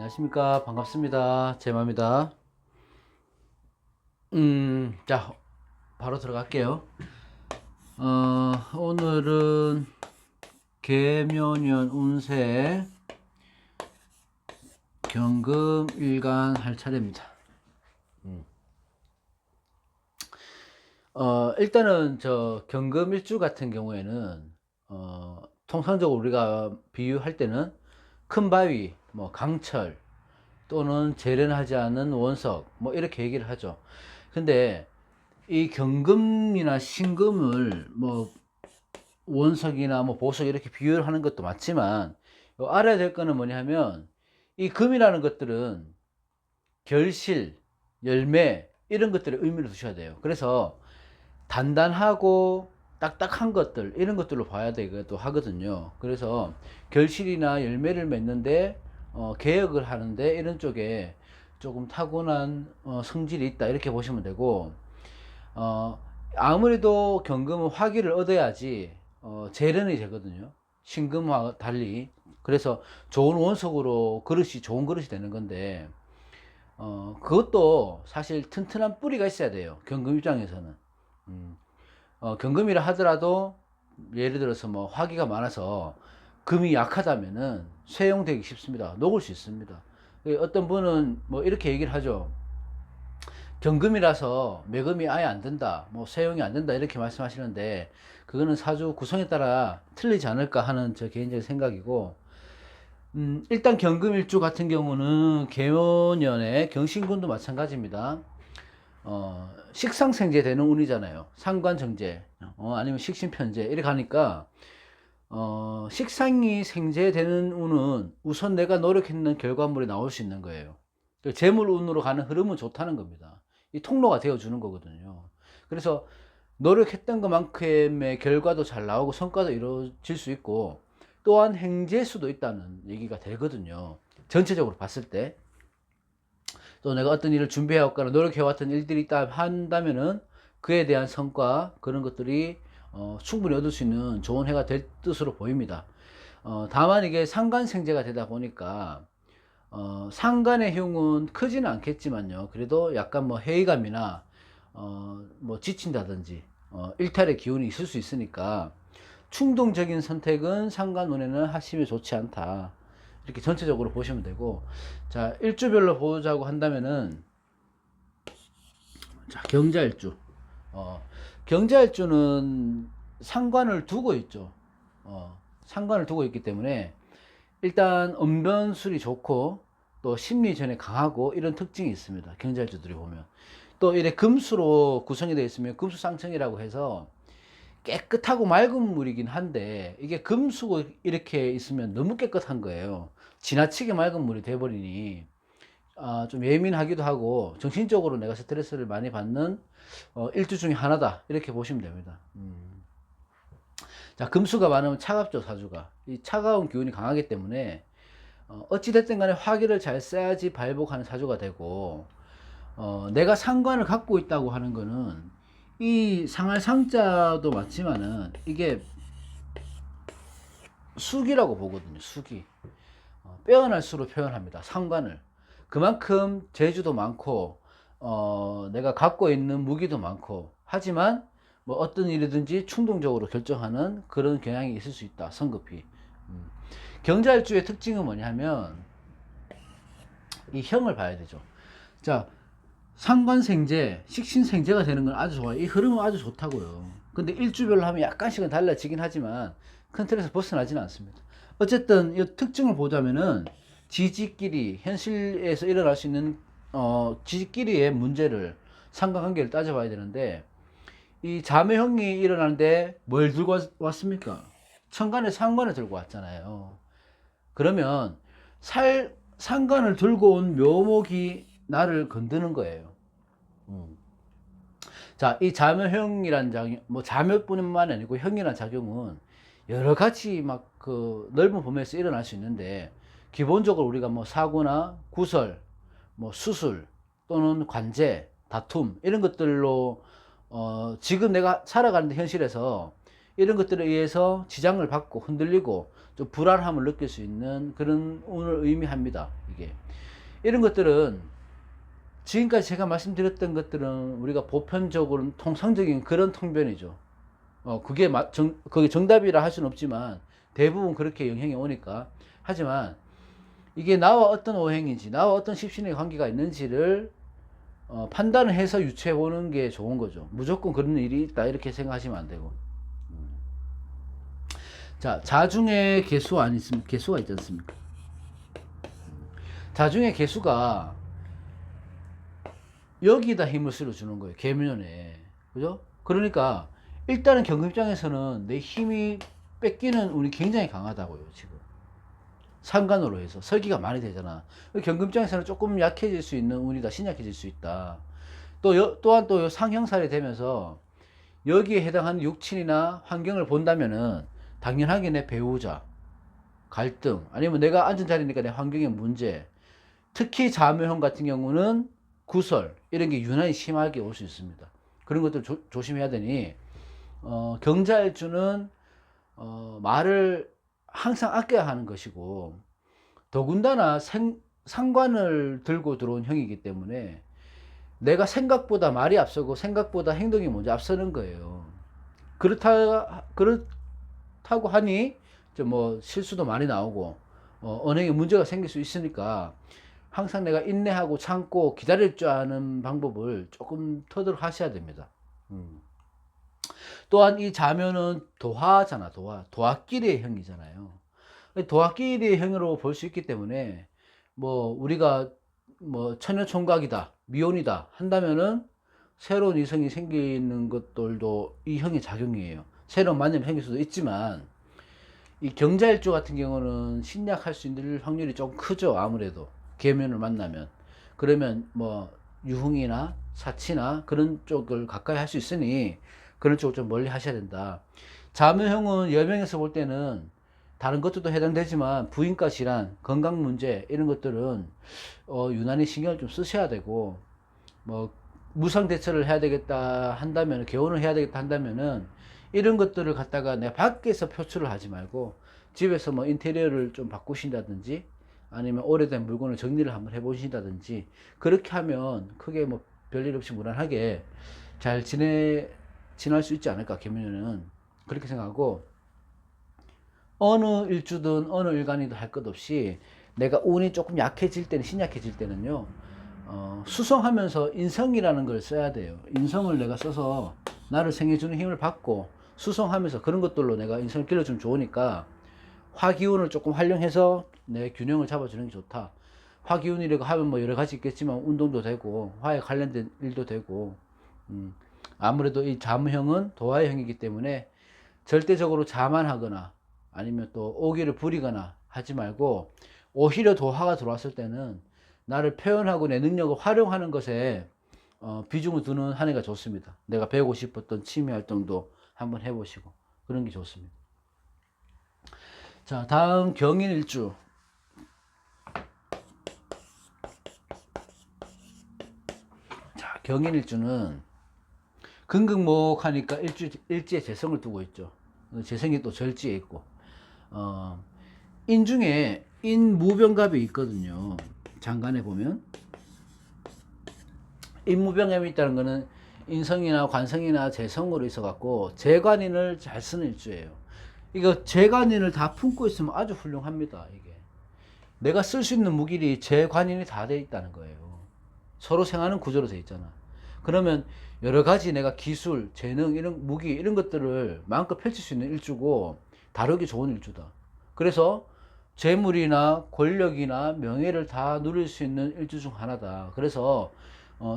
안녕하십니까. 반갑습니다. 제마입니다. 자, 바로 들어갈게요. 오늘은 개묘년 운세 경금 일간 할 차례입니다. 일단은 저 경금 일주 같은 경우에는 통상적으로 우리가 비유할 때는 큰 바위, 뭐 강철 또는 재련하지 않은 원석 뭐 이렇게 얘기를 하죠. 근데 이 경금이나 신금을 뭐 원석이나 뭐 보석 이렇게 비유를 하는 것도 맞지만 알아야 될 거는 뭐냐면 이 금이라는 것들은 결실, 열매 이런 것들의 의미를 두셔야 돼요. 그래서 단단하고 딱딱한 것들 이런 것들로 봐야 되기도 하거든요. 그래서 결실이나 열매를 맺는데 개혁을 하는데 이런 쪽에 조금 타고난 성질이 있다 이렇게 보시면 되고, 어, 아무래도 경금은 화기를 얻어야지 재련이 되거든요. 신금과 달리. 그래서 좋은 원석으로 그릇이 좋은 그릇이 되는 건데, 그것도 사실 튼튼한 뿌리가 있어야 돼요. 경금 입장에서는. 음, 경금이라 하더라도 예를 들어서 뭐 화기가 많아서 금이 약하다면은 쇠용되기 쉽습니다. 녹을 수 있습니다. 어떤 분은 뭐 이렇게 얘기를 하죠. 경금이라서 매금이 아예 안 된다, 뭐 쇠용이 안 된다 이렇게 말씀하시는데 그거는 사주 구성에 따라 틀리지 않을까 하는 저 개인적인 생각이고, 일단 경금일주 같은 경우는 개묘년에 경신군도 마찬가지입니다. 식상생재 되는 운이잖아요. 상관정재, 아니면 식신편재 이렇게 가니까 식상이 생재되는 운은 우선 내가 노력했는 결과물이 나올 수 있는 거예요. 재물운으로 가는 흐름은 좋다는 겁니다. 이 통로가 되어주는 거거든요. 그래서 노력했던 것만큼의 결과도 잘 나오고 성과도 이루어질 수 있고, 또한 행재수도 있다는 얘기가 되거든요. 전체적으로 봤을 때. 또 내가 어떤 일을 준비해왔거나 노력해왔던 일들이 있다 한다면은 그에 대한 성과 그런 것들이 충분히 얻을 수 있는 좋은 해가 될 뜻으로 보입니다. 다만 이게 상관생재가 되다 보니까 상관의 흉은 크지는 않겠지만요. 그래도 약간 뭐 회의감이나 뭐 지친다든지 일탈의 기운이 있을 수 있으니까 충동적인 선택은 상관운에는 하시면 좋지 않다. 이렇게 전체적으로 보시면 되고, 자, 일주별로 보자고 한다면은, 자, 경자일주. 경자일주는 상관을 두고 있죠. 상관을 두고 있기 때문에 일단 언변술이 좋고 또 심리전에 강하고 이런 특징이 있습니다. 경자일주들이 보면. 또 이래 금수로 구성이 되어 있으면 금수상청이라고 해서 깨끗하고 맑은 물이긴 한데, 이게 금수고 이렇게 있으면 너무 깨끗한 거예요. 지나치게 맑은 물이 돼버리니 좀 예민하기도 하고 정신적으로 내가 스트레스를 많이 받는 일주 중에 하나다 이렇게 보시면 됩니다. 자, 금수가 많으면 차갑죠. 사주가 이 차가운 기운이 강하기 때문에 어찌됐든 간에 화기를 잘 써야지 발복하는 사주가 되고, 내가 상관을 갖고 있다고 하는 거는 이 상할 상자도 맞지만은 이게 숙이라고 보거든요. 숙이. 빼어날 수로 표현합니다. 상관을. 그만큼 재주도 많고 내가 갖고 있는 무기도 많고, 하지만 뭐 어떤 일이든지 충동적으로 결정하는 그런 경향이 있을 수 있다. 성급히. 경자일주의 특징은 뭐냐면 이 형을 봐야 되죠. 자, 상관생재, 식신생재가 되는 건 아주 좋아요. 이 흐름은 아주 좋다고요. 근데 일주별로 하면 약간씩은 달라지긴 하지만 큰 틀에서 벗어나지는 않습니다. 어쨌든 이 특징을 보자면은 지지끼리, 현실에서 일어날 수 있는 지지끼리의 문제를, 상관관계를 따져봐야 되는데, 이 자매형이 일어나는데 뭘 들고 왔습니까? 천간에 상관을 들고 왔잖아요. 그러면 상관을 들고 온 묘목이 나를 건드는 거예요. 자, 이 자묘형이란 작용, 뭐 자묘뿐만 아니고 형이란 작용은 여러 가지 막 그 넓은 범위에서 일어날 수 있는데, 기본적으로 우리가 뭐 사고나 구설, 뭐 수술 또는 관제, 다툼 이런 것들로 지금 내가 살아가는 현실에서 이런 것들에 의해서 지장을 받고 흔들리고 좀 불안함을 느낄 수 있는 그런 운을 의미합니다. 이게 이런 것들은 지금까지 제가 말씀드렸던 것들은 우리가 보편적으로 통상적인 그런 통변이죠. 그게 정답이라 할 수는 없지만 대부분 그렇게 영향이 오니까. 하지만 이게 나와 어떤 오행인지, 나와 어떤 십신의 관계가 있는지를 판단을 해서 유추해 보는 게 좋은 거죠. 무조건 그런 일이 있다 이렇게 생각하시면 안 되고. 자, 자중의 개수 안 있습니까? 개수가 있지 않습니까? 자중의 개수가 여기다 힘을 실어주는 거예요. 계면에. 그죠? 그러니까 일단은 경금 입장에서는 내 힘이 뺏기는 운이 굉장히 강하다고요. 지금 상관으로 해서 설기가 많이 되잖아. 경금 입장에서는 조금 약해질 수 있는 운이다. 신약해질 수 있다. 또한 또 상형살이 되면서 여기에 해당하는 육친이나 환경을 본다면은 당연하게 내 배우자 갈등 아니면 내가 앉은 자리니까 내 환경의 문제, 특히 자묘형 같은 경우는 구설 이런 게 유난히 심하게 올 수 있습니다. 그런 것들 조심해야 되니 경자일주는 말을 항상 아껴야 하는 것이고, 더군다나 상관을 들고 들어온 형이기 때문에 내가 생각보다 말이 앞서고 생각보다 행동이 먼저 앞서는 거예요. 그렇다고 하니 뭐 실수도 많이 나오고 언행에 문제가 생길 수 있으니까 항상 내가 인내하고 참고 기다릴 줄 아는 방법을 조금 터득 하셔야 됩니다. 또한 이 자묘는 도화잖아. 도화끼리의 형이잖아요. 도화끼리의 형으로 볼 수 있기 때문에 뭐 우리가 뭐 처녀총각이다 미혼이다 한다면은 새로운 이성이 생기는 것들도 이 형의 작용이에요. 새로운 만남이 생길 수도 있지만 이 경자일주 같은 경우는 신약할 수 있는 확률이 조금 크죠. 아무래도 계면을 만나면. 그러면 뭐 유흥이나 사치나 그런 쪽을 가까이 할 수 있으니 그런 쪽을 좀 멀리 하셔야 된다. 자묘형은 여명에서 볼 때는 다른 것들도 해당되지만 부인과 질환, 건강 문제 이런 것들은 유난히 신경을 좀 쓰셔야 되고, 뭐 무상 대처를 해야 되겠다 한다면, 개원을 해야 되겠다 한다면은 이런 것들을 갖다가 내가 밖에서 표출을 하지 말고 집에서 뭐 인테리어를 좀 바꾸신다든지 아니면 오래된 물건을 정리를 한번 해보신다든지 그렇게 하면 크게 뭐 별일 없이 무난하게 잘 지날 수 있지 않을까. 개면은 그렇게 생각하고, 어느 일주든 어느 일간이든 할 것 없이 내가 운이 조금 약해질 때는, 신약해질 때는요, 수성하면서 인성이라는 걸 써야 돼요. 인성을 내가 써서 나를 생해주는 힘을 받고 수성하면서 그런 것들로 내가 인성을 길러주면 좋으니까 화기운을 조금 활용해서 내 균형을 잡아주는 게 좋다. 화기운이라고 하면 뭐 여러 가지 있겠지만 운동도 되고 화에 관련된 일도 되고, 아무래도 이 자무형은 도화의 형이기 때문에 절대적으로 자만하거나 아니면 또 오기를 부리거나 하지 말고 오히려 도화가 들어왔을 때는 나를 표현하고 내 능력을 활용하는 것에 비중을 두는 한 해가 좋습니다. 내가 배우고 싶었던 취미 활동도 한번 해보시고 그런 게 좋습니다. 자, 다음 경인일주. 자, 경인일주는 금극목하니까 일지에 재성을 두고 있죠. 재성이 또 절지에 있고, 인중에 인무병갑이 있거든요. 장간에 보면 인무병갑이 있다는 거는 인성이나 관성이나 재성으로 있어 갖고 재관인을 잘 쓰는 일주예요. 이거 재관인을 다 품고 있으면 아주 훌륭합니다. 이게 내가 쓸 수 있는 무기들이 재관인이 다 돼 있다는 거예요. 서로 생하는 구조로 돼 있잖아. 그러면 여러 가지 내가 기술, 재능, 이런 무기 이런 것들을 마음껏 펼칠 수 있는 일주고 다루기 좋은 일주다. 그래서 재물이나 권력이나 명예를 다 누릴 수 있는 일주 중 하나다. 그래서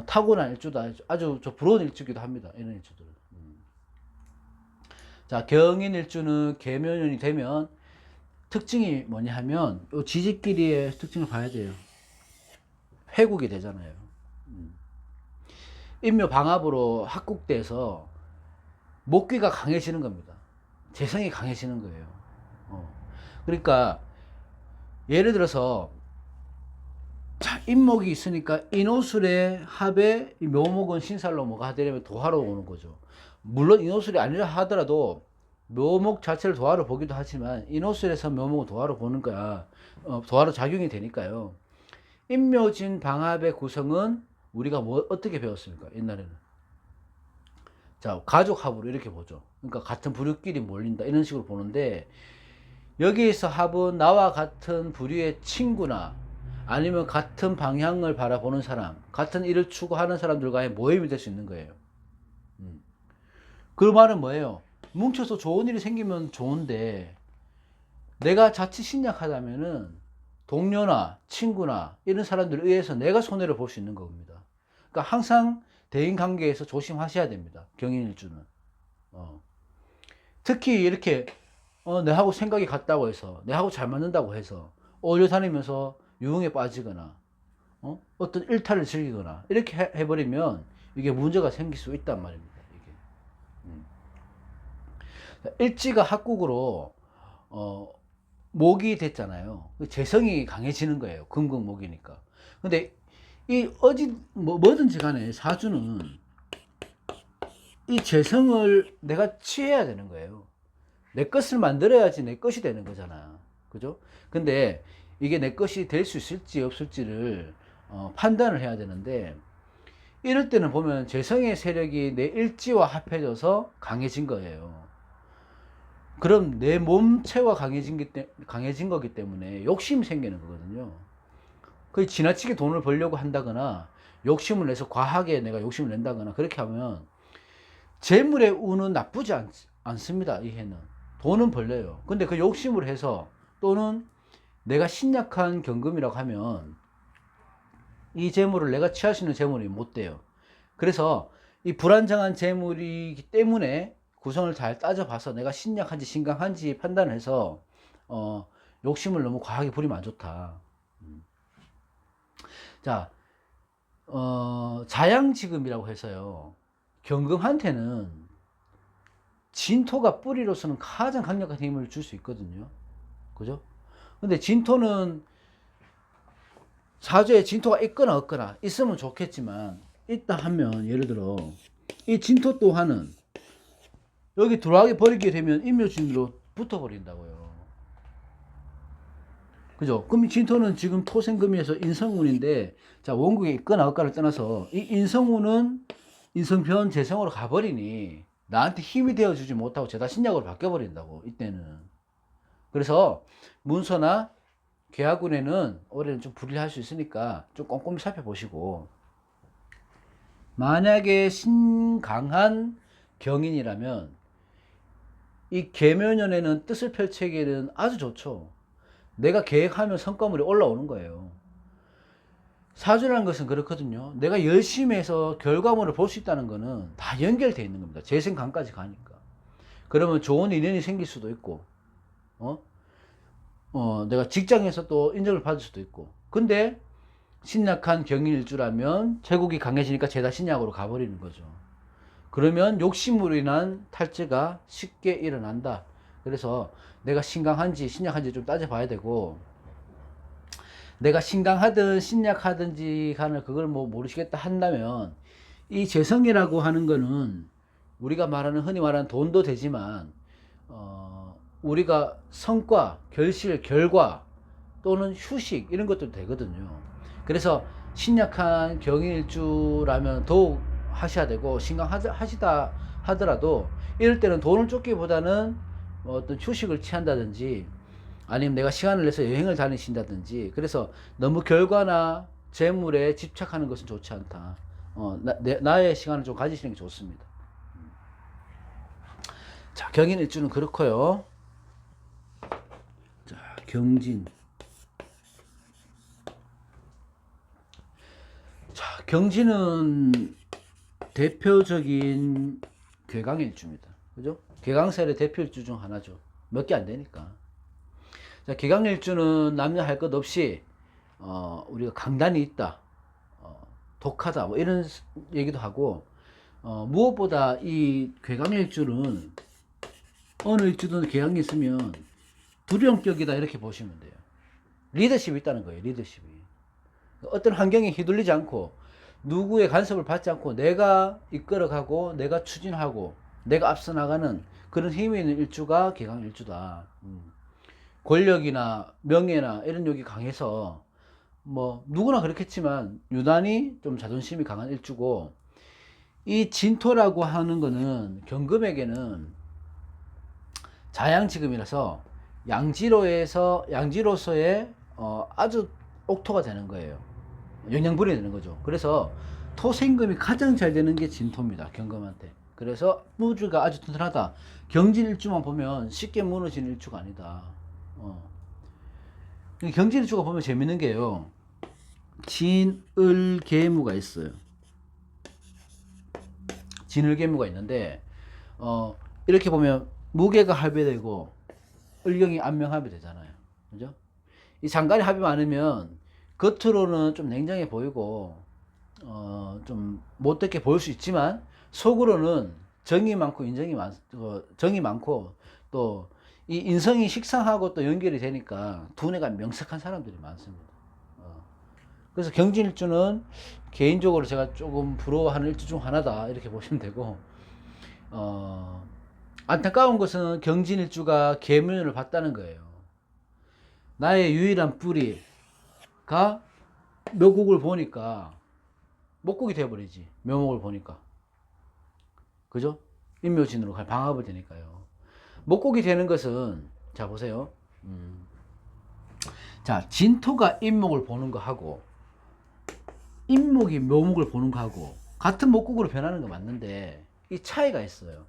타고난 일주다. 아주 부러운 일주기도 합니다. 이런 일주들은. 자, 경인 일주는 계면연이 되면 특징이 뭐냐 하면 요 지지끼리의 특징을 봐야 돼요. 회국이 되잖아요. 인묘 방합으로 합국돼서 목귀가 강해지는 겁니다. 재성이 강해지는 거예요. 그러니까 예를 들어서 자, 인목이 있으니까 인오술의 합에 묘목은 신살로 뭐가 되려면 도화로 오는 거죠. 물론 인오술이 아니라 하더라도 묘목 자체를 도화로 보기도 하지만 인호술에서 묘목을 도화로 보는 거야. 도화로 작용이 되니까요. 인묘진 방합의 구성은 우리가 어떻게 배웠습니까? 옛날에는. 자, 가족합으로 이렇게 보죠. 그러니까 같은 부류끼리 몰린다. 이런 식으로 보는데, 여기에서 합은 나와 같은 부류의 친구나 아니면 같은 방향을 바라보는 사람, 같은 일을 추구하는 사람들과의 모임이 될 수 있는 거예요. 그 말은 뭐예요? 뭉쳐서 좋은 일이 생기면 좋은데, 내가 자칫 신약하다면은 동료나 친구나 이런 사람들에 의해서 내가 손해를 볼 수 있는 겁니다. 그러니까 항상 대인 관계에서 조심하셔야 됩니다. 경인일주는. 특히 이렇게 내하고 생각이 같다고 해서, 내하고 잘 맞는다고 해서 어울려 다니면서 유흥에 빠지거나 어떤 일탈을 즐기거나 이렇게 해버리면 이게 문제가 생길 수 있단 말입니다. 이게. 일지가 합국으로 목이 됐잖아요. 재성이 강해지는 거예요. 금극목이니까. 근데 뭐든지 간에 사주는 이 재성을 내가 취해야 되는 거예요. 내 것을 만들어야지 내 것이 되는 거잖아. 그죠? 근데 이게 내 것이 될 수 있을지 없을지를 판단을 해야 되는데, 이럴 때는 보면 재성의 세력이 내 일지와 합해져서 강해진 거예요. 그럼 내 몸체와 강해진 거기 때문에 욕심이 생기는 거거든요. 그 지나치게 돈을 벌려고 한다거나 욕심을 내서 과하게 내가 욕심을 낸다거나 그렇게 하면 재물의 운은 나쁘지 않습니다. 이 해는 돈은 벌려요. 근데 그 욕심을 해서, 또는 내가 신약한 경금이라고 하면 이 재물을 내가 취할 수 있는 재물이 못 돼요. 그래서 이 불안정한 재물이기 때문에 구성을 잘 따져봐서 내가 신약한지 신강한지 판단을 해서 욕심을 너무 과하게 부리면 안 좋다. 자, 자양지금이라고 해서요, 경금한테는 진토가 뿌리로서는 가장 강력한 힘을 줄 수 있거든요. 그죠? 근데 진토는 사주에 진토가 있거나 없거나 있으면 좋겠지만, 있다 하면 예를 들어 이 진토 또한은 여기 들어가게 버리게 되면 인묘진으로 붙어버린다고요. 그죠? 그럼 진토는 지금 토생금에서 인성운인데, 자, 원국에 있거나 없거나를 떠나서 이 인성운은 인성변 재성으로 가버리니 나한테 힘이 되어주지 못하고 죄다 신약으로 바뀌어버린다고, 이때는. 그래서 문서나 계약운에는 올해는 좀 불리할 수 있으니까 좀 꼼꼼히 살펴보시고, 만약에 신강한 경인이라면 이 계묘년에는 뜻을 펼치기에는 아주 좋죠. 내가 계획하면 성과물이 올라오는 거예요. 사주라는 것은 그렇거든요. 내가 열심히 해서 결과물을 볼 수 있다는 거는 다 연결되어 있는 겁니다. 재생강까지 가니까. 그러면 좋은 인연이 생길 수도 있고, 내가 직장에서 또 인정을 받을 수도 있고. 근데 신약한 경인일주라면 제국이 강해지니까 죄다 신약으로 가버리는 거죠. 그러면 욕심으로 인한 탈재가 쉽게 일어난다. 그래서 내가 신강한지 신약한지 좀 따져봐야 되고, 내가 신강하든 신약하든지 간을 그걸 뭐 모르시겠다 한다면, 이 재성이라고 하는 거는 우리가 말하는, 흔히 말하는 돈도 되지만 우리가 성과, 결실, 결과 또는 휴식 이런 것도 되거든요. 그래서 신약한 경인일주라면 더욱 하셔야 되고, 신강하시다 하더라도 이럴 때는 돈을 쫓기보다는 어떤 휴식을 취한다든지, 아니면 내가 시간을 내서 여행을 다니신다든지, 그래서 너무 결과나 재물에 집착하는 것은 좋지 않다. 나의 시간을 좀 가지시는 게 좋습니다. 자, 경인일주는 그렇고요. 자, 경진. 자, 경진은 대표적인 괴강일주입니다. 그죠? 괴강설의 대표일주 중 하나죠. 몇 개 안 되니까. 자, 괴강일주는 남녀 할 것 없이 우리가 강단이 있다, 독하다, 뭐 이런 얘기도 하고, 무엇보다 이 괴강일주는 어느 일주든 괴강이 있으면 두령격이다, 이렇게 보시면 돼요. 리더십이 있다는 거예요. 리더십이. 어떤 환경에 휘둘리지 않고 누구의 간섭을 받지 않고 내가 이끌어가고 내가 추진하고 내가 앞서 나가는 그런 힘이 있는 일주가 개강일주다. 권력이나 명예나 이런 욕이 강해서 뭐 누구나 그렇겠지만 유난히 좀 자존심이 강한 일주고, 이 진토라고 하는 거는 경금에게는 자양지금이라서 양지로서의 아주 옥토가 되는 거예요. 영양분이 되는 거죠. 그래서 토생금이 가장 잘 되는 게 진토입니다, 경금한테. 그래서 무주가 아주 튼튼하다. 경진일주만 보면 쉽게 무너지는 일주가 아니다. 경진일주가 보면 재밌는 게요, 진을계무가 있어요. 진을계무가 있는데 이렇게 보면 무게가 합의되고 을경이 안명합이 되잖아요. 그죠? 이 장간이 합이 많으면 겉으로는 좀 냉정해 보이고 좀 못되게 보일 수 있지만 속으로는 정이 많고 정이 많고 또 이 인성이 식상하고 또 연결이 되니까 두뇌가 명석한 사람들이 많습니다. 그래서 경진일주는 개인적으로 제가 조금 부러워하는 일주 중 하나다, 이렇게 보시면 되고, 안타까운 것은 경진일주가 계문을 봤다는 거예요. 나의 유일한 뿌리가 묘국을 보니까 목국이 되어버리지, 묘목을 보니까. 그죠? 인묘진으로 방합을 되니까요. 목국이 되는 것은, 자 보세요. 자, 진토가 인목을 보는 거 하고 인목이 묘목을 보는 거하고 같은 목국으로 변하는 거 맞는데 이 차이가 있어요.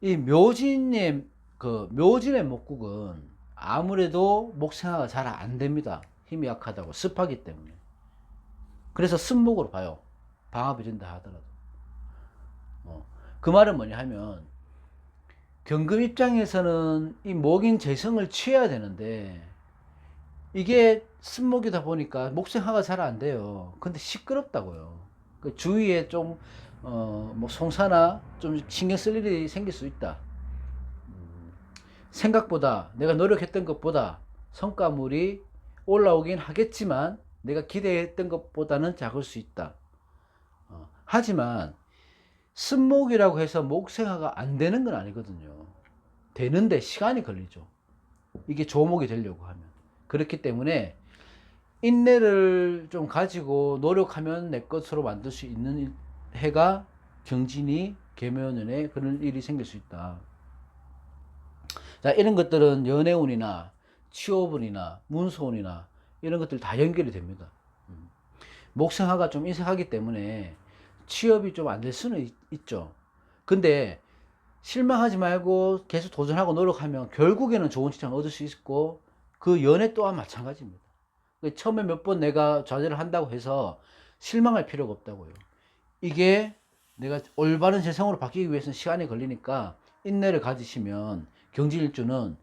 이 묘진의 목국은 아무래도 목생화가 잘 안 됩니다. 힘이 약하다고, 습하기 때문에. 그래서 습목으로 봐요, 방합이 된다 하더라도. 그 말은 뭐냐 하면, 경금 입장에서는 이 목인 재성을 취해야 되는데 이게 습목이다 보니까 목생화가 잘 안 돼요. 근데 시끄럽다고요. 그 주위에 좀 뭐 송사나 좀 신경 쓸 일이 생길 수 있다. 생각보다, 내가 노력했던 것보다 성과물이 올라오긴 하겠지만 내가 기대했던 것보다는 작을 수 있다. 하지만 습목이라고 해서 목생화가 안 되는 건 아니거든요. 되는데 시간이 걸리죠, 이게 조목이 되려고 하면. 그렇기 때문에 인내를 좀 가지고 노력하면 내 것으로 만들 수 있는 해가 경진이 계묘년에 그런 일이 생길 수 있다. 자, 이런 것들은 연애운이나 취업운이나 문서운이나 이런 것들 다 연결이 됩니다. 목생화가 좀 인색하기 때문에 취업이 좀 안 될 수는 있죠. 근데 실망하지 말고 계속 도전하고 노력하면 결국에는 좋은 직장을 얻을 수 있고, 그 연애 또한 마찬가지입니다. 처음에 몇 번 내가 좌절을 한다고 해서 실망할 필요가 없다고요. 이게 내가 올바른 재성으로 바뀌기 위해서는 시간이 걸리니까 인내를 가지시면 경진일주는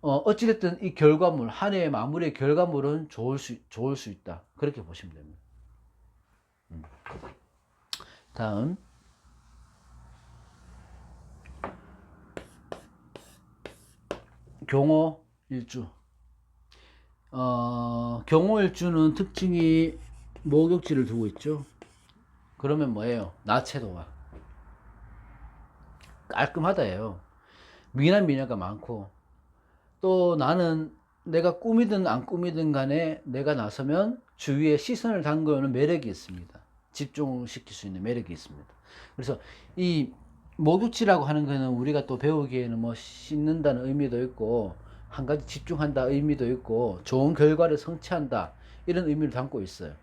어찌됐든 이 결과물, 한 해의 마무리의 결과물은 좋을 수 있다, 그렇게 보시면 됩니다. 다음 경호일주. 경호일주는 특징이 목욕지를 두고 있죠. 그러면 뭐예요? 나체도가 깔끔하다예요. 미남 미녀가 많고, 또 나는 내가 꾸미든 안 꾸미든 간에 내가 나서면 주위에 시선을 담그는 매력이 있습니다. 집중시킬 수 있는 매력이 있습니다. 그래서 이 목욕지라고 하는 거는 우리가 또 배우기에는 뭐 씻는다는 의미도 있고, 한 가지 집중한다 의미도 있고, 좋은 결과를 성취한다 이런 의미를 담고 있어요.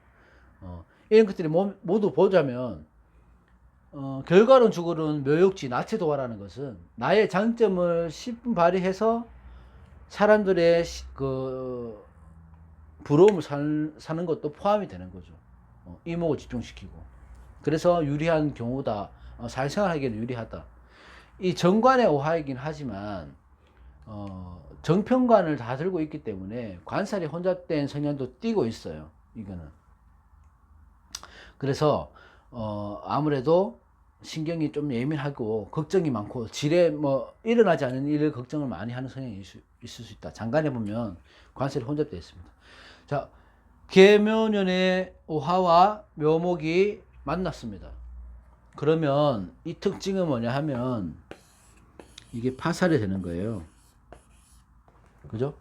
이런 것들이 모두 보자면 결과론적으로는 묘욕지, 나체도화라는 것은 나의 장점을 십분 발휘해서 사람들의 그 부러움을 사는 것도 포함이 되는 거죠. 이목을 집중시키고. 그래서 유리한 경우다. 사회생활하기에는 유리하다. 이 정관의 오화이긴 하지만 정편관을 다 들고 있기 때문에 관살이 혼잡된 성향도 띄고 있어요, 이거는. 그래서 아무래도 신경이 좀 예민하고 걱정이 많고 질에 뭐 일어나지 않은 일을 걱정을 많이 하는 성향이 있을 수 있다. 장간에 보면 관살이 혼잡되어 있습니다. 자, 계묘년의 오화와 묘목이 만났습니다. 그러면 이 특징은 뭐냐 하면 이게 파살이 되는 거예요. 그죠?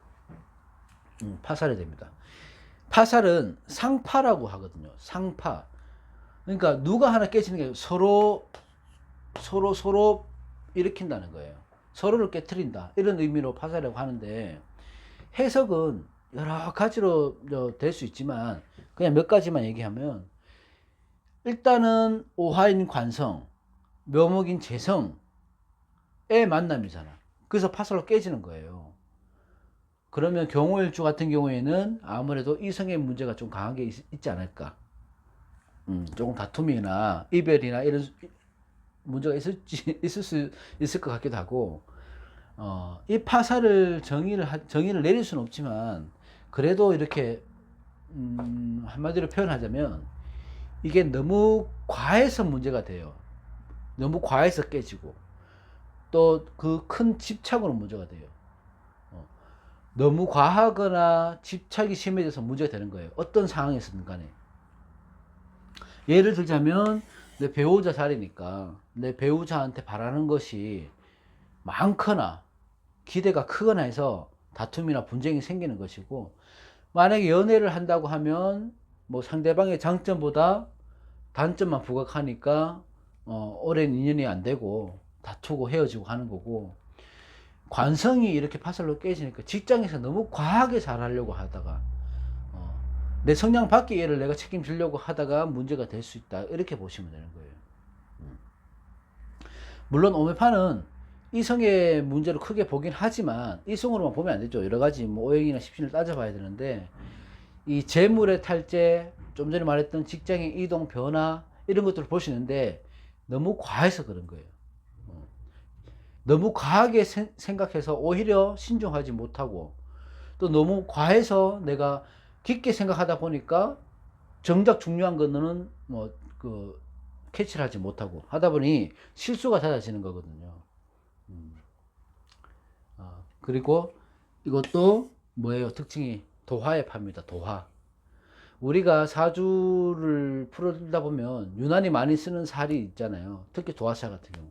파살이 됩니다. 파살은 상파라고 하거든요. 상파. 그러니까 누가 하나 깨지는 게 서로 일으킨다는 거예요. 서로를 깨트린다. 이런 의미로 파살이라고 하는데, 해석은 여러 가지로 될 수 있지만 그냥 몇 가지만 얘기하면, 일단은 오화인 관성, 묘목인 재성의 만남이잖아. 그래서 파살로 깨지는 거예요. 그러면 경호일주 같은 경우에는 아무래도 이성의 문제가 좀 강하게 있지 않을까. 조금 다툼이나 이별이나 이런 문제가 있을 수 있을 것 같기도 하고, 이 파살을 정의를 내릴 수는 없지만, 그래도 이렇게, 한마디로 표현하자면, 이게 너무 과해서 문제가 돼요. 너무 과해서 깨지고, 또 그 큰 집착으로 문제가 돼요. 너무 과하거나 집착이 심해져서 문제가 되는 거예요. 어떤 상황에서든 간에. 예를 들자면, 내 배우자 자리니까 내 배우자한테 바라는 것이 많거나 기대가 크거나 해서 다툼이나 분쟁이 생기는 것이고, 만약에 연애를 한다고 하면 뭐 상대방의 장점보다 단점만 부각하니까 오랜 인연이 안 되고 다투고 헤어지고 하는 거고, 관성이 이렇게 파살로 깨지니까 직장에서 너무 과하게 잘하려고 하다가 내 성향 밖의 일을 내가 책임지려고 하다가 문제가 될 수 있다, 이렇게 보시면 되는 거예요. 물론 오메파는 이성의 문제로 크게 보긴 하지만 이성으로만 보면 안 되죠. 여러 가지 뭐 오행이나 십신을 따져봐야 되는데, 이 재물의 탈재, 좀 전에 말했던 직장의 이동 변화, 이런 것들을 볼 수 있는데 너무 과해서 그런 거예요. 너무 과하게 생각해서 오히려 신중하지 못하고, 또 너무 과해서 내가 깊게 생각하다 보니까 정작 중요한 거는 뭐 캐치를 하지 못하고 하다 보니 실수가 잦아지는 거거든요. 그리고 이것도 뭐예요? 특징이 도화의 파입니다. 도화. 우리가 사주를 풀어다 보면 유난히 많이 쓰는 살이 있잖아요. 특히 도화살 같은 경우.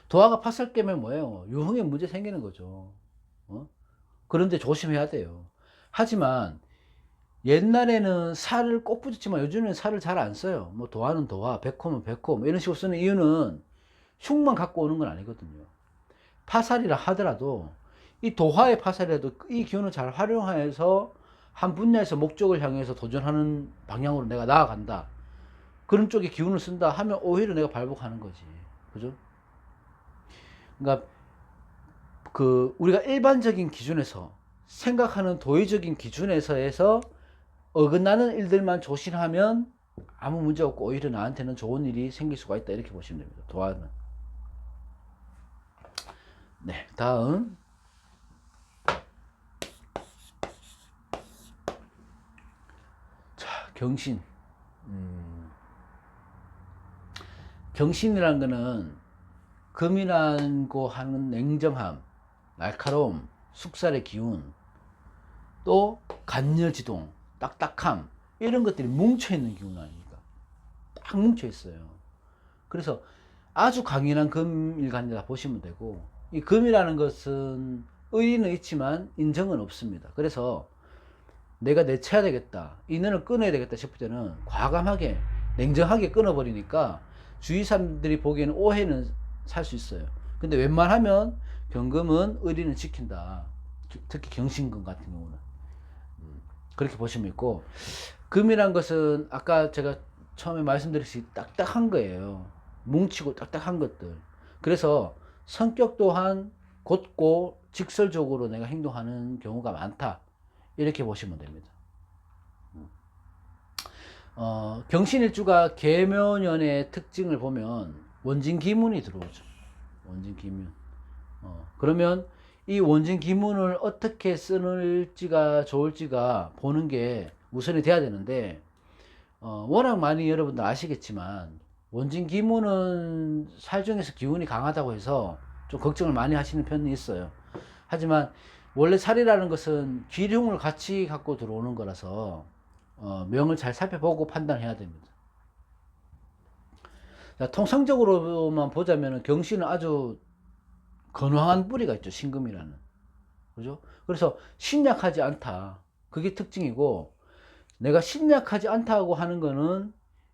도화가 파살 깨면 뭐예요? 유흥에 문제 생기는 거죠. 그런데 조심해야 돼요. 하지만 옛날에는 살을 꼭 붙였지만 요즘에는 살을 잘 안 써요. 뭐 도화는 도화, 백호는 백호, 뭐 이런 식으로 쓰는 이유는 흉만 갖고 오는 건 아니거든요. 파살이라 하더라도, 이 도화의 파살이라도 이 기운을 잘 활용해서 한 분야에서 목적을 향해서 도전하는 방향으로 내가 나아간다, 그런 쪽에 기운을 쓴다 하면 오히려 내가 발복하는 거지. 그죠? 그러니까 우리가 일반적인 기준에서 생각하는 도의적인 기준에서 해서 어긋나는 일들만 조심하면 아무 문제 없고 오히려 나한테는 좋은 일이 생길 수가 있다, 이렇게 보시면 됩니다. 도화는. 네, 다음. 자, 경신. 경신이라는 거는 금이라고 하는 냉정함, 날카로움, 숙살의 기운, 또 간여지동, 딱딱함, 이런 것들이 뭉쳐있는 기운 아닙니까? 딱 뭉쳐있어요. 그래서 아주 강인한 금일간이다 보시면 되고, 이 금이라는 것은 의리는 있지만 인정은 없습니다. 그래서 내가 내쳐야 되겠다, 인연을 끊어야 되겠다 싶을 때는 과감하게 냉정하게 끊어버리니까 주위 사람들이 보기에는 오해는 살 수 있어요. 근데 웬만하면 경금은 의리는 지킨다. 특히 경신금 같은 경우는 그렇게 보시면 있고, 금이란 것은 아까 제가 처음에 말씀드렸듯이 딱딱한 거예요. 뭉치고 딱딱한 것들. 그래서 성격 또한 곧고 직설적으로 내가 행동하는 경우가 많다, 이렇게 보시면 됩니다. 경신일주가 계묘년의 특징을 보면 원진기문이 들어오죠. 원진기문. 그러면 이 원진기문을 어떻게 쓸지가 좋을지가 보는 게 우선이 돼야 되는데, 워낙 많이 여러분들 아시겠지만 원진기문은 살 중에서 기운이 강하다고 해서 좀 걱정을 많이 하시는 편이 있어요. 하지만 원래 살이라는 것은 기흉을 같이 갖고 들어오는 거라서 명을 잘 살펴보고 판단해야 됩니다. 자, 통상적으로만 보자면 경신은 아주 건황한 뿌리가 있죠. 신금이라는. 그죠? 그래서 신약하지 않다. 그게 특징이고, 내가 신약하지 않다고 하는 거는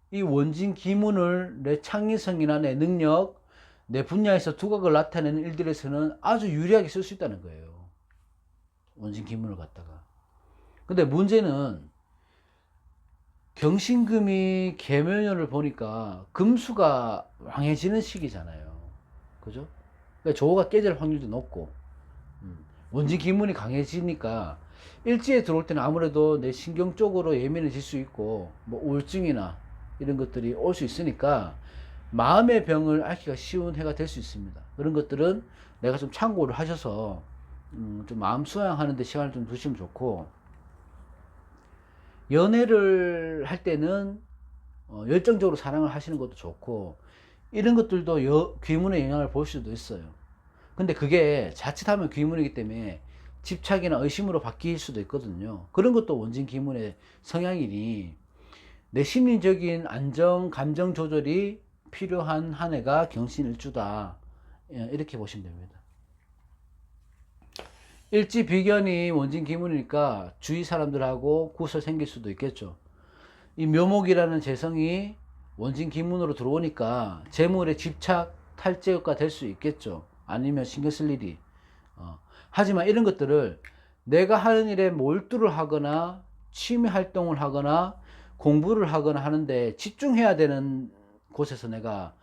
이 원진 기문을 내 창의성이나 내 능력, 내 분야에서 두각을 나타내는 일들에서는 아주 유리하게 쓸 수 있다는 거예요. 원진 기문을 갖다가. 근데 문제는 경신금이 계묘년을 보니까 금수가 왕해지는 시기잖아요. 그죠? 그러니까 조호가 깨질 확률도 높고, 원진 기문이 강해지니까 일지에 들어올 때는 아무래도 내 신경 쪽으로 예민해질 수 있고, 뭐 우울증이나 이런 것들이 올 수 있으니까 마음의 병을 앓기가 쉬운 해가 될 수 있습니다. 그런 것들은 내가 좀 참고를 하셔서 좀 마음 수양하는 데 시간을 좀 두시면 좋고, 연애를 할 때는 열정적으로 사랑을 하시는 것도 좋고, 이런 것들도 귀문의 영향을 볼 수도 있어요. 근데 그게 자칫하면 귀문이기 때문에 집착이나 의심으로 바뀔 수도 있거든요. 그런 것도 원진 귀문의 성향이니 내 심리적인 안정, 감정 조절이 필요한 한 해가 경신일주다. 이렇게 보시면 됩니다. 일지 비견이 원진 기문이니까 주위 사람들하고 구설 생길 수도 있겠죠. 이 묘목이라는 재성이 원진 기문으로 들어오니까 재물에 집착, 탈제가 될 수 있겠죠. 아니면 신경 쓸 일이. 하지만 이런 것들을 내가 하는 일에 몰두를 하거나 취미 활동을 하거나 공부를 하거나 하는데 집중해야 되는 곳에서 내가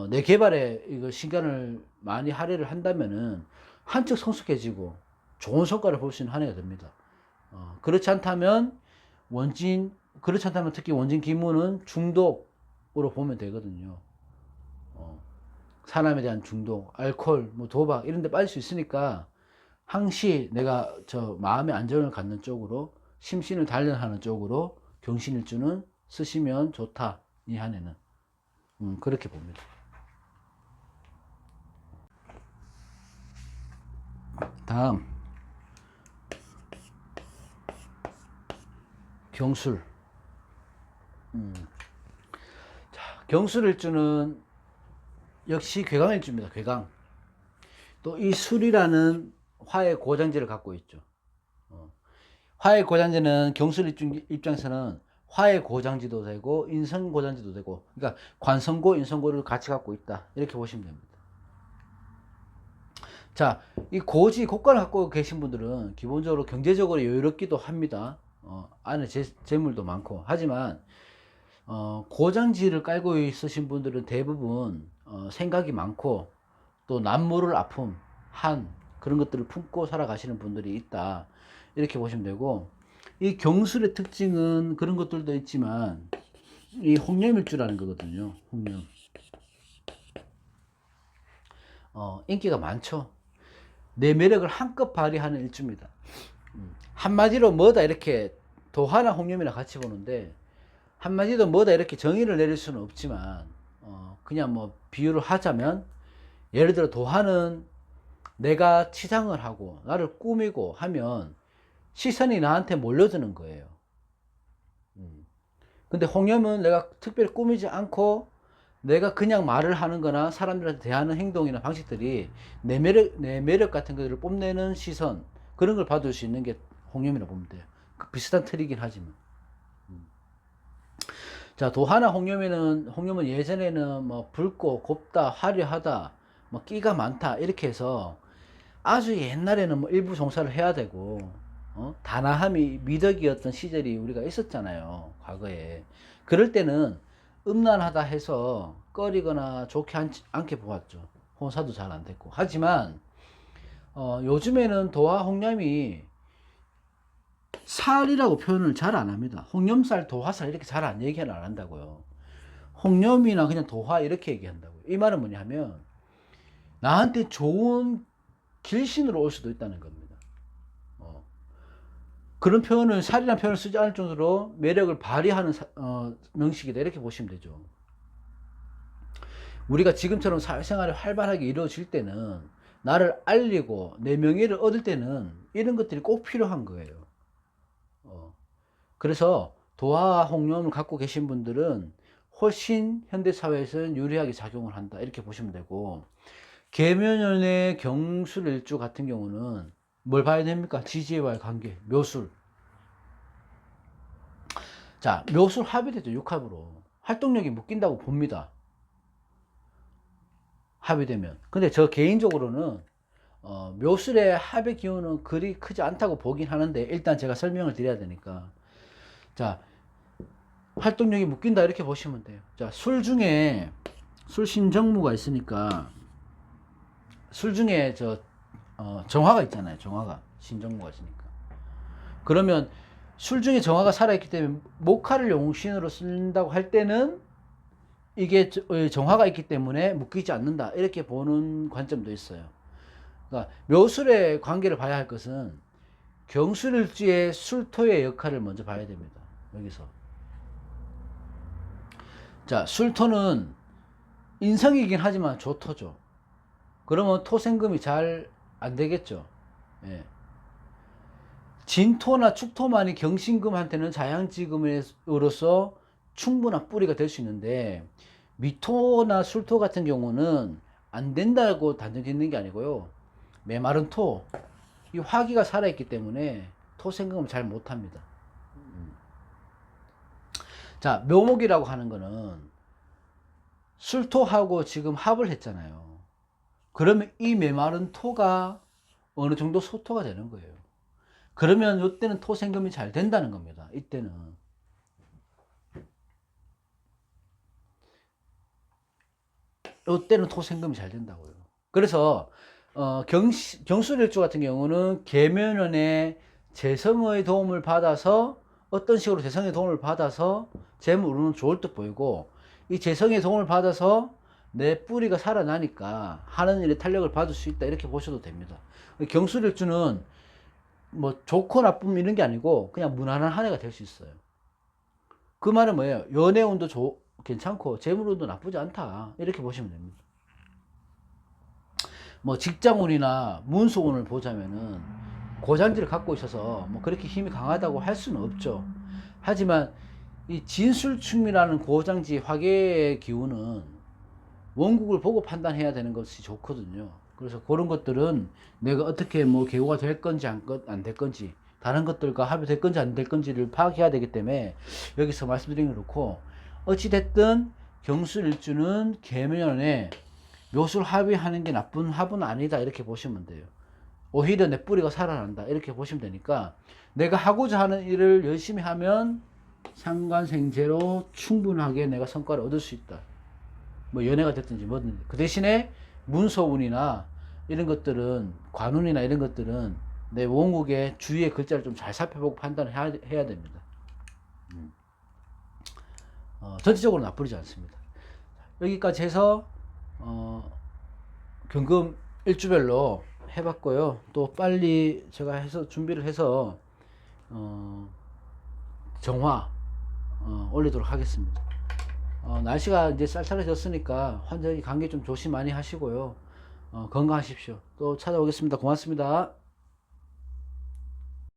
내 개발에 이거 시간을 많이 할애를 한다면은 한층 성숙해지고 좋은 성과를 볼 수 있는 한 해가 됩니다. 그렇지 않다면 그렇지 않다면 특히 원진 기문은 중독으로 보면 되거든요. 사람에 대한 중독, 알코올, 뭐 도박 이런 데 빠질 수 있으니까 항시 내가 저 마음의 안정을 갖는 쪽으로 심신을 단련하는 쪽으로 경신일주는 쓰시면 좋다. 이 한 해는 그렇게 봅니다. 다음 경술. 자, 경술일주는 역시 괴강일주입니다. 괴강. 또 이 술이라는 화의 고장제를 갖고 있죠. 화의 고장제는 경술 입장에서는 화의 고장지도 되고 인성 고장지도 되고, 그러니까 관성고 인성고를 같이 갖고 있다. 이렇게 보시면 됩니다. 자, 이 고관을 갖고 계신 분들은 기본적으로 경제적으로 여유롭기도 합니다. 안에 재물도 많고. 하지만 고장지를 깔고 있으신 분들은 대부분 생각이 많고 또 남모를 아픔, 한 그런 것들을 품고 살아가시는 분들이 있다. 이렇게 보시면 되고, 이 경술의 특징은 그런 것들도 있지만 이 홍념일주라는 거거든요. 홍념. 인기가 많죠. 내 매력을 한껏 발휘하는 일주입니다. 한마디로 뭐다 이렇게 도화나 홍념이나 같이 보는데, 한마디로 뭐다 이렇게 정의를 내릴 수는 없지만 그냥 뭐 비유를 하자면, 예를 들어 도화는 내가 치장을 하고 나를 꾸미고 하면 시선이 나한테 몰려드는 거예요. 근데 홍염은 내가 특별히 꾸미지 않고 내가 그냥 말을 하는 거나 사람들한테 대하는 행동이나 방식들이 내 매력 같은 것들을 뽐내는 시선, 그런 걸 받을 수 있는 게 홍염이라고 보면 돼요. 비슷한 틀이긴 하지만. 자, 도화나 홍염은 예전에는 뭐 붉고 곱다, 화려하다, 뭐 끼가 많다 이렇게 해서 아주 옛날에는 뭐 일부 종사를 해야 되고 단아함이 미덕이었던 시절이 우리가 있었잖아요, 과거에. 그럴 때는 음란하다 해서 꺼리거나 좋게 않게 보았죠. 혼사도 잘 안 됐고. 하지만 요즘에는 도화 홍염이 쌀이라고 표현을 잘 안 합니다. 홍염쌀, 도화쌀 이렇게 잘 안 얘기는 안 한다고요. 홍염이나 그냥 도화 이렇게 얘기한다고요. 이 말은 뭐냐 하면 나한테 좋은 길신으로 올 수도 있다는 겁니다. 그런 표현을, 살이라는 표현을 쓰지 않을 정도로 매력을 발휘하는 명식이다. 이렇게 보시면 되죠. 우리가 지금처럼 사회생활이 활발하게 이루어질 때는, 나를 알리고 내 명예를 얻을 때는 이런 것들이 꼭 필요한 거예요. 그래서 도화 홍염을 갖고 계신 분들은 훨씬 현대사회에서는 유리하게 작용을 한다. 이렇게 보시면 되고, 계면연의 경술일주 같은 경우는 뭘 봐야 됩니까? 지지와의 관계, 묘술. 자, 묘술 합이 되죠. 육합으로. 활동력이 묶인다고 봅니다. 합이 되면. 근데 저 개인적으로는 묘술의 합의 기운은 그리 크지 않다고 보긴 하는데, 일단 제가 설명을 드려야 되니까. 자, 활동력이 묶인다 이렇게 보시면 돼요. 자, 술 중에 술신정무가 있으니까, 술 중에 정화가 있잖아요. 정화가 신정무가 있으니까. 그러면 술 중에 정화가 살아있기 때문에 목화를 용신으로 쓴다고 할 때는 이게 정화가 있기 때문에 묶이지 않는다 이렇게 보는 관점도 있어요. 그러니까 묘술의 관계를 봐야 할 것은 경술일지의 술토의 역할을 먼저 봐야 됩니다. 여기서. 자, 술토는 인성이긴 하지만 조토죠. 그러면 토생금이 잘 안 되겠죠. 예. 진토나 축토만이 경신금한테는 자양지금으로서 충분한 뿌리가 될 수 있는데, 미토나 술토 같은 경우는 안 된다고 단정 짓는 게 아니고요. 메마른 토, 이 화기가 살아있기 때문에 토생금을 잘 못합니다. 자, 묘목이라고 하는 거는 술토하고 지금 합을 했잖아요. 그러면 이 메마른 토가 어느 정도 소토가 되는 거예요. 그러면 이때는 토생금이 잘 된다는 겁니다. 이때는. 이때는 토생금이 잘 된다고요. 그래서 경술일주 같은 경우는 계면연의 재성의 도움을 받아서, 어떤 식으로 재성의 도움을 받아서 재물은 좋을 듯 보이고, 이 재성의 도움을 받아서 내 뿌리가 살아나니까 하는 일에 탄력을 받을 수 있다 이렇게 보셔도 됩니다. 경술일주는 뭐 좋고 나쁨 이런 게 아니고 그냥 무난한 한 해가 될 수 있어요. 그 말은 뭐예요? 연애운도 괜찮고 재물운도 나쁘지 않다 이렇게 보시면 됩니다. 뭐 직장운이나 문서운을 보자면은 고장지를 갖고 있어서 뭐 그렇게 힘이 강하다고 할 수는 없죠. 하지만 이 진술충이라는 고장지 화계의 기운은 원국을 보고 판단해야 되는 것이 좋거든요. 그래서 그런 것들은 내가 어떻게 뭐 개호가 될 건지 안 될 건지, 다른 것들과 합의될 건지 안 될 건지를 파악해야 되기 때문에 여기서 말씀드린 게 그렇고, 어찌됐든 경술일주는 계면연에 묘술 합의하는 게 나쁜 합은 아니다 이렇게 보시면 돼요. 오히려 내 뿌리가 살아난다 이렇게 보시면 되니까, 내가 하고자 하는 일을 열심히 하면 상관생재로 충분하게 내가 성과를 얻을 수 있다. 뭐 연애가 됐든지 뭐든지. 그 대신에 문서운이나 이런 것들은, 관운이나 이런 것들은 내 원국의 주위의 글자를 좀 잘 살펴보고 판단을 해야 됩니다. 전체적으로 나쁘지 않습니다. 여기까지 해서 경금 일주별로 해봤고요. 또 빨리 제가 해서 준비를 해서 정화 올리도록 하겠습니다. 날씨가 이제 쌀쌀해졌으니까 환절기 감기 좀 조심 많이 하시고요. 건강하십시오. 또 찾아오겠습니다. 고맙습니다.